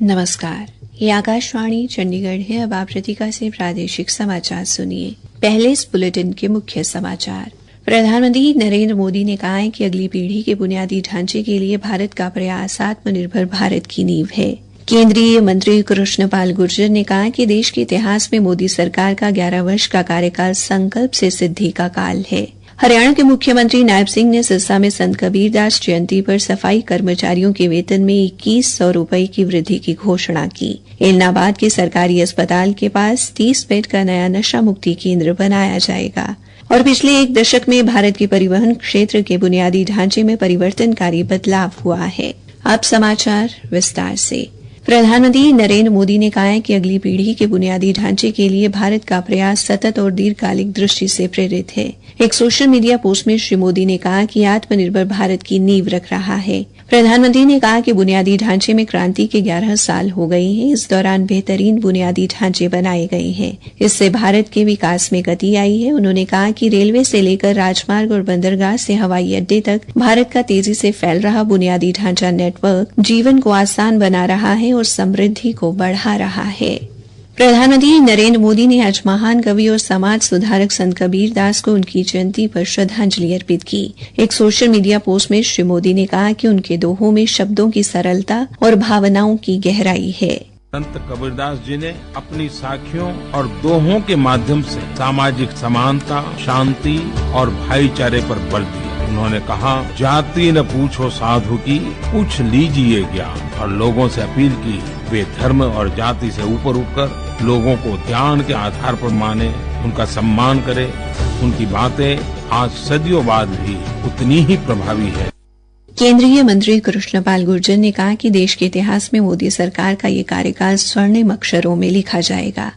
नमस्कार, ये आकाशवाणी चंडीगढ़ है। अब आप रितिका से प्रादेशिक समाचार सुनिए। पहले इस बुलेटिन के मुख्य समाचार। प्रधानमंत्री नरेंद्र मोदी ने कहा है कि अगली पीढ़ी के बुनियादी ढांचे के लिए भारत का प्रयास आत्मनिर्भर भारत की नींव है। केंद्रीय मंत्री कृष्णपाल गुर्जर ने कहा कि देश के इतिहास में मोदी सरकार का 11 वर्ष का कार्यकाल संकल्प से सिद्धि का काल है। हरियाणा के मुख्यमंत्री नायब सिंह ने सिरसा में संत कबीरदास जयंती पर सफाई कर्मचारियों के वेतन में 2100 रुपए की वृद्धि की घोषणा की। एलनाबाद के सरकारी अस्पताल के पास 30 बेड का नया नशा मुक्ति केंद्र बनाया जाएगा। और पिछले एक दशक में भारत के परिवहन क्षेत्र के बुनियादी ढांचे में परिवर्तनकारी बदलाव हुआ है। अब समाचार विस्तार से। प्रधानमंत्री नरेंद्र मोदी ने कहा है कि अगली पीढ़ी के बुनियादी ढांचे के लिए भारत का प्रयास सतत और दीर्घकालिक दृष्टि से प्रेरित है। एक सोशल मीडिया पोस्ट में श्री मोदी ने कहा कि आत्मनिर्भर भारत की नींव रख रहा है। प्रधानमंत्री ने कहा कि बुनियादी ढांचे में क्रांति के 11 साल हो गए हैं। इस दौरान बेहतरीन बुनियादी ढांचे बनाए गए हैं। इससे भारत के विकास में गति आई है। उन्होंने कहा कि रेलवे से लेकर राजमार्ग और बंदरगाह से हवाई अड्डे तक भारत का तेजी से फैल रहा बुनियादी ढांचा नेटवर्क जीवन को आसान बना रहा है और समृद्धि को बढ़ा रहा है। प्रधानमंत्री नरेंद्र मोदी ने आज महान कवि और समाज सुधारक संत कबीरदास को उनकी जयंती पर श्रद्धांजलि अर्पित की। एक सोशल मीडिया पोस्ट में श्री मोदी ने कहा कि उनके दोहों में शब्दों की सरलता और भावनाओं की गहराई है। संत कबीरदास जी ने अपनी साखियों और दोहों के माध्यम से सामाजिक समानता, शांति और भाईचारे पर बल दिया। उन्होंने कहा, जाति न पूछो साधु की, पूछ लीजिए ज्ञान। और लोगों से अपील की वे धर्म और जाति से ऊपर उठकर लोगों को ज्ञान के आधार पर माने, उनका सम्मान करे। उनकी बातें आज सदियों बाद भी उतनी ही प्रभावी है। केंद्रीय मंत्री कृष्णपाल गुर्जर ने कहा कि देश के इतिहास में मोदी सरकार का ये कार्यकाल स्वर्णिम अक्षरों में लिखा जाएगा।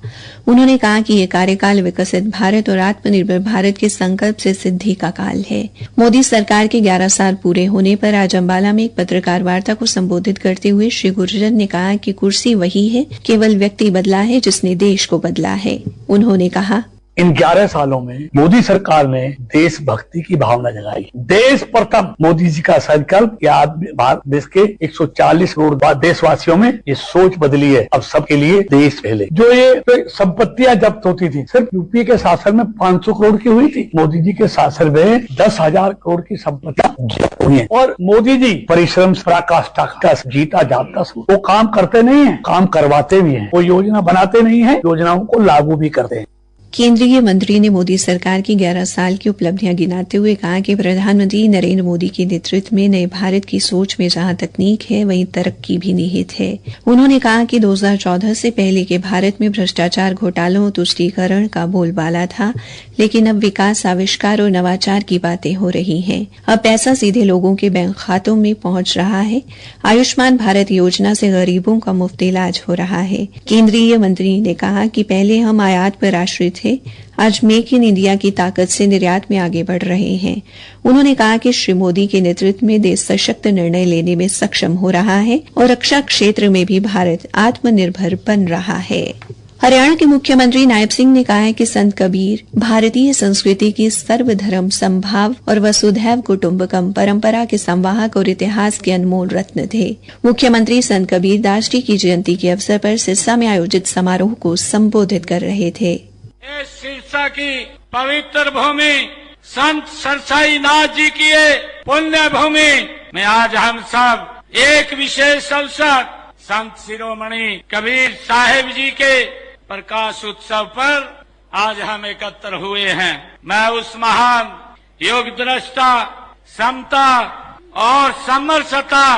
उन्होंने कहा कि ये कार्यकाल विकसित भारत और आत्मनिर्भर भारत के संकल्प से सिद्धि का काल है। मोदी सरकार के 11 साल पूरे होने पर आज अंबाला में एक पत्रकार वार्ता को संबोधित करते हुए श्री गुर्जर ने कहा कि कुर्सी वही है, केवल व्यक्ति बदला है जिसने देश को बदला है। उन्होंने कहा, इन 11 सालों में मोदी सरकार ने देशभक्ति की भावना जगाई। देश प्रथम मोदी जी का संकल्प या भारत देश के 140 करोड़ देशवासियों में ये सोच बदली है। अब सबके लिए देश पहले। जो ये संपत्तियां जब्त होती थी, सिर्फ यूपीए के शासन में 500 करोड़ की हुई थी। मोदी जी के शासन में 10,000 करोड़ की संपत्तियां जब्त हुई है। और मोदी जी परिश्रम, पराकाष्ठा का जीता जागता वो काम करते नहीं है, काम करवाते भी है। वो योजना बनाते नहीं है, योजनाओं को लागू भी करते हैं। केंद्रीय मंत्री ने मोदी सरकार की 11 साल की उपलब्धियां गिनाते हुए कहा कि प्रधानमंत्री नरेंद्र मोदी के नेतृत्व में नए भारत की सोच में जहां तकनीक है वहीं तरक्की भी निहित है। उन्होंने कहा कि 2014 से पहले के भारत में भ्रष्टाचार, घोटालों और तुष्टीकरण का बोलबाला था, लेकिन अब विकास, आविष्कार और नवाचार की बातें हो रही हैं। अब पैसा सीधे लोगों के बैंक खातों में पहुंच रहा है। आयुष्मान भारत योजना से गरीबों का मुफ्त इलाज हो रहा है। केंद्रीय मंत्री ने कहा कि पहले हम आयात पर आश्रित थे, आज मेक इन इंडिया की ताकत से निर्यात में आगे बढ़ रहे हैं। उन्होंने कहा कि श्री मोदी के नेतृत्व में देश सशक्त निर्णय लेने में सक्षम हो रहा है और रक्षा क्षेत्र में भी भारत आत्मनिर्भर बन रहा है। हरियाणा के मुख्यमंत्री नायब सिंह ने कहा है कि संत कबीर भारतीय संस्कृति की सर्वधर्म समभाव और वसुधैव कुटुंबकम परंपरा के संवाहक और इतिहास के अनमोल रत्न थे। मुख्यमंत्री संत कबीरदास जी की जयंती के अवसर पर सिरसा में आयोजित समारोह को संबोधित कर रहे थे। सिरसा की पवित्र भूमि, संत सरसाई नाथ जी की पुण्य भूमि में आज हम सब एक विशेष अवसर संत शिरोमणि कबीर साहिब जी के प्रकाश उत्सव पर आज हम एकत्र हुए हैं। मैं उस महान योग दृष्टा, समता और समरसता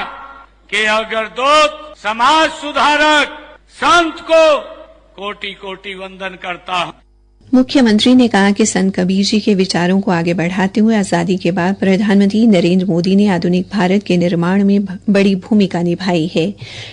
के अग्रदूत, समाज सुधारक संत को कोटि कोटि वंदन करता हूँ। मुख्यमंत्री ने कहा कि संत कबीर जी के विचारों को आगे बढ़ाते हुए आजादी के बाद प्रधानमंत्री नरेंद्र मोदी ने आधुनिक भारत के निर्माण में बड़ी भूमिका निभाई है।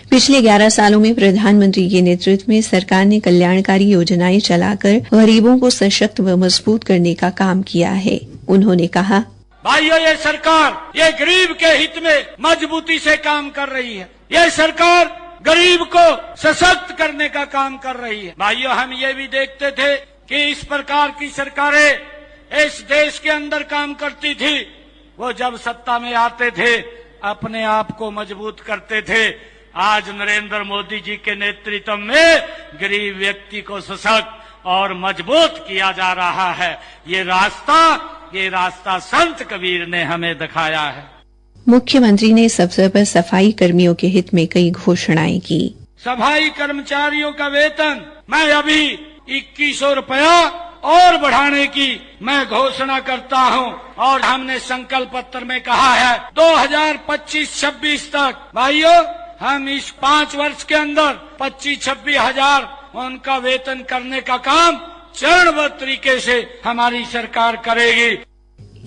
पिछले 11 सालों में प्रधानमंत्री के नेतृत्व में सरकार ने कल्याणकारी योजनाएं चलाकर गरीबों को सशक्त व मजबूत करने का काम किया है। उन्होंने कहा, भाइयों, ये सरकार ये गरीब के हित में मजबूती से काम कर रही है। ये सरकार गरीब को सशक्त करने का काम कर रही है। भाइयों, हम ये भी देखते थे कि इस प्रकार की सरकारें इस देश के अंदर काम करती थी। वो जब सत्ता में आते थे अपने आप को मजबूत करते थे, आज नरेंद्र मोदी जी के नेतृत्व में गरीब व्यक्ति को सशक्त और मजबूत किया जा रहा है। ये रास्ता संत कबीर ने हमें दिखाया है। मुख्यमंत्री ने इस अवसर पर सफाई कर्मियों के हित में कई घोषणाएं की। सफाई कर्मचारियों का वेतन मैं अभी 2100 रुपया और बढ़ाने की मैं घोषणा करता हूं और हमने संकल्प पत्र में कहा है 2025-26 तक भाइयों हम इस 5 वर्ष के अंदर 25-26 हजार उनका वेतन करने का काम चरणबद्ध तरीके से हमारी सरकार करेगी।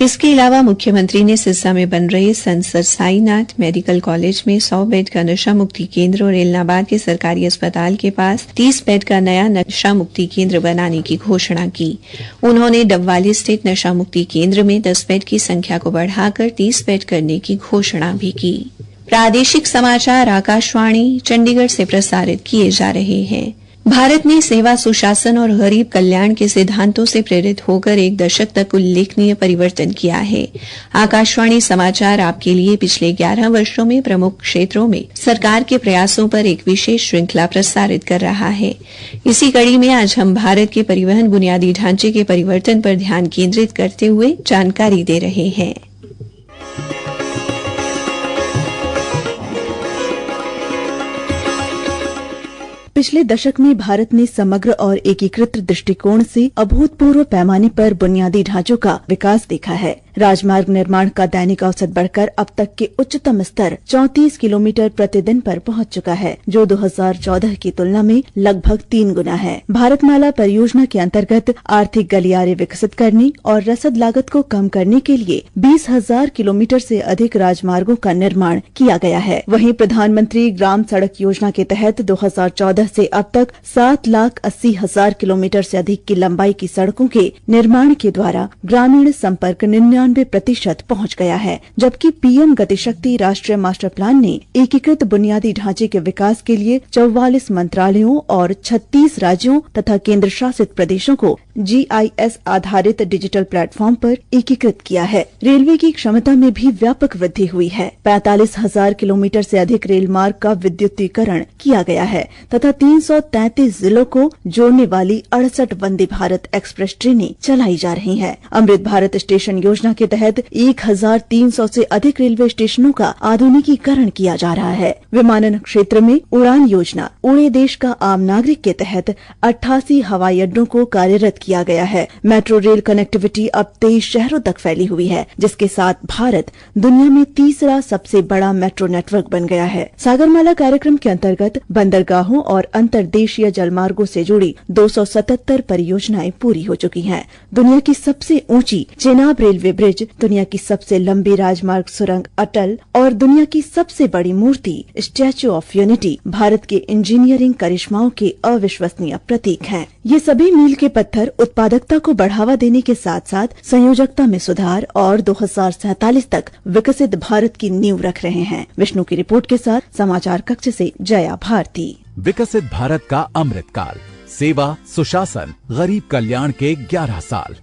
इसके अलावा मुख्यमंत्री ने सिरसा में बन रहे संत सर साईनाथ मेडिकल कॉलेज में 100 बेड का नशा मुक्ति केंद्र और एलनाबाद के सरकारी अस्पताल के पास 30 बेड का नया नशा मुक्ति केंद्र बनाने की घोषणा की। उन्होंने डबवाली स्थित नशा मुक्ति केंद्र में 10 बेड की संख्या को बढ़ाकर 30 बेड करने की घोषणा भी की। प्रादेशिक समाचार आकाशवाणी चंडीगढ़ से प्रसारित किए जा रहे हैं। भारत ने सेवा, सुशासन और गरीब कल्याण के सिद्धांतों से प्रेरित होकर एक दशक तक उल्लेखनीय परिवर्तन किया है। आकाशवाणी समाचार आपके लिए पिछले 11 वर्षों में प्रमुख क्षेत्रों में सरकार के प्रयासों पर एक विशेष श्रृंखला प्रसारित कर रहा है। इसी कड़ी में आज हम भारत के परिवहन बुनियादी ढांचे के परिवर्तन पर ध्यान केंद्रित करते हुए जानकारी दे रहे हैं। पिछले दशक में भारत ने समग्र और एकीकृत दृष्टिकोण से अभूतपूर्व पैमाने पर बुनियादी ढांचों का विकास देखा है। राजमार्ग निर्माण का दैनिक औसत बढ़कर अब तक के उच्चतम स्तर 34 किलोमीटर प्रतिदिन पर पहुंच चुका है, जो 2014 की तुलना में लगभग 3 गुना है। भारतमाला परियोजना के अंतर्गत आर्थिक गलियारे विकसित करने और रसद लागत को कम करने के लिए 20,000 किलोमीटर से अधिक राजमार्गों का निर्माण किया गया है। वहीं प्रधानमंत्री ग्राम सड़क योजना के तहत 2014 से अब तक 7,80,000 किलोमीटर से अधिक की लंबाई की सड़कों के निर्माण के द्वारा ग्रामीण संपर्क 99% पहुंच गया है, जबकि पीएम गतिशक्ति राष्ट्रीय मास्टर प्लान ने एकीकृत बुनियादी ढांचे के विकास के लिए 44 मंत्रालयों और 36 राज्यों तथा केंद्र शासित प्रदेशों को GIS आधारित डिजिटल प्लेटफॉर्म पर एकीकृत किया है। रेलवे की क्षमता में भी व्यापक वृद्धि हुई है। 45,000 किलोमीटर से अधिक रेल मार्ग का विद्युतीकरण किया गया है तथा 333 जिलों को जोड़ने वाली 68 वंदे भारत एक्सप्रेस ट्रेनें चलाई जा रही हैं। अमृत भारत स्टेशन योजना के तहत 1,300 से अधिक रेलवे स्टेशनों का आधुनिकीकरण किया जा रहा है। विमानन क्षेत्र में उड़ान योजना उड़े देश का आम नागरिक के तहत 88 हवाई अड्डों को कार्यरत किया गया है। मेट्रो रेल कनेक्टिविटी अब 23 शहरों तक फैली हुई है, जिसके साथ भारत दुनिया में तीसरा सबसे बड़ा मेट्रो नेटवर्क बन गया है। सागरमाला कार्यक्रम के अंतर्गत बंदरगाहों और अंतर्देशीय जलमार्गों से जुड़ी 277 परियोजनाएं पूरी हो चुकी हैं। दुनिया की सबसे ऊंची चेनाब रेलवे ब्रिज, दुनिया की सबसे लंबी राजमार्ग सुरंग अटल और दुनिया की सबसे बड़ी मूर्ति स्टैच्यू ऑफ यूनिटी भारत के इंजीनियरिंग करिश्माओं के अविश्वसनीय प्रतीक हैं। ये सभी मील के पत्थर उत्पादकता को बढ़ावा देने के साथ साथ संयोजकता में सुधार और 2047 तक विकसित भारत की नींव रख रहे हैं। विष्णु की रिपोर्ट के साथ समाचार कक्ष से जया भारती। विकसित भारत का अमृतकाल, सेवा, सुशासन, गरीब कल्याण के 11 साल।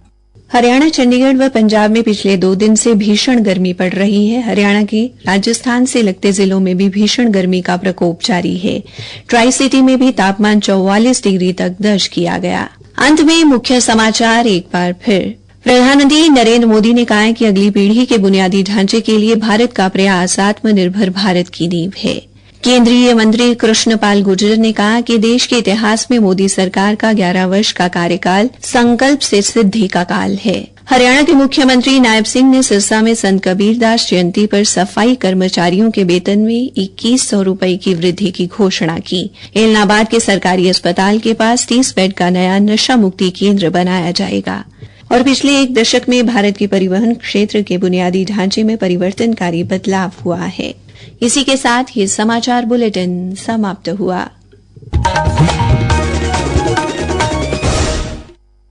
हरियाणा, चंडीगढ़ व पंजाब में पिछले 2 दिन से भीषण गर्मी पड़ रही है। हरियाणा के राजस्थान से लगते जिलों में भी भीषण गर्मी का प्रकोप जारी है। ट्राई सिटी में भी तापमान 44 डिग्री तक दर्ज किया गया। अंत में मुख्य समाचार एक बार फिर। प्रधानमंत्री नरेंद्र मोदी ने कहा है कि अगली पीढ़ी के बुनियादी ढांचे के लिए भारत का प्रयास आत्मनिर्भर भारत की नींव है। केंद्रीय मंत्री कृष्णपाल गुर्जर ने कहा कि देश के इतिहास में मोदी सरकार का 11 वर्ष का कार्यकाल संकल्प से सिद्धि का काल है। हरियाणा के मुख्यमंत्री नायब सिंह ने सिरसा में संत कबीरदास जयंती पर सफाई कर्मचारियों के वेतन में 2100 रुपए की वृद्धि की घोषणा की। एलनाबाद के सरकारी अस्पताल के पास 30 बेड का नया नशा मुक्ति केंद्र बनाया जाएगा। और पिछले 1 दशक में भारत के परिवहन क्षेत्र के बुनियादी ढांचे में परिवर्तनकारी बदलाव हुआ है। इसी के साथ ये समाचार बुलेटिन समाप्त हुआ।